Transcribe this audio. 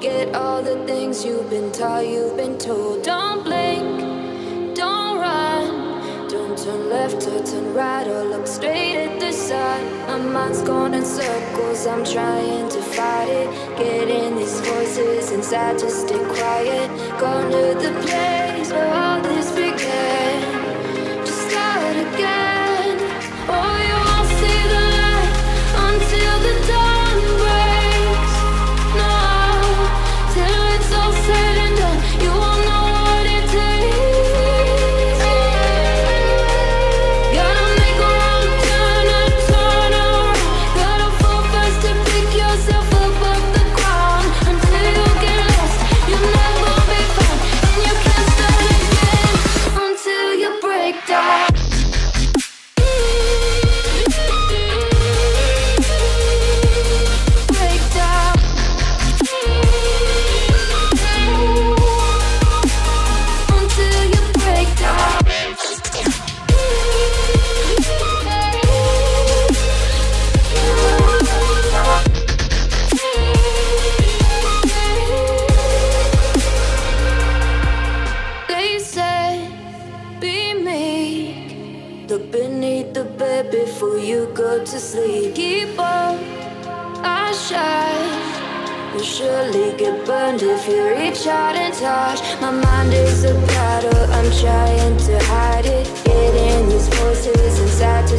forget all the things you've been taught, you've been told. Don't blink, don't run, don't turn left or turn right or look straight at the sun. My mind's going in circles, I'm trying to fight it. Getting these voices inside to stay quiet. Gone to the place where all this began. Just start again. Oh, you won't see the light until the dawn breaks. No, till it's all said and done, you won't know what it takes. Gotta make a wrong turn and turn around. Gotta fall fast to pick yourself up off the ground. Until you get lost, you'll never be found. And you can't start again until you break down. Look beneath the bed before you go to sleep. Keep on, I shine. You'll surely get burned if you reach out and touch. My mind is a battle, I'm trying to hide it. Getting these voices inside to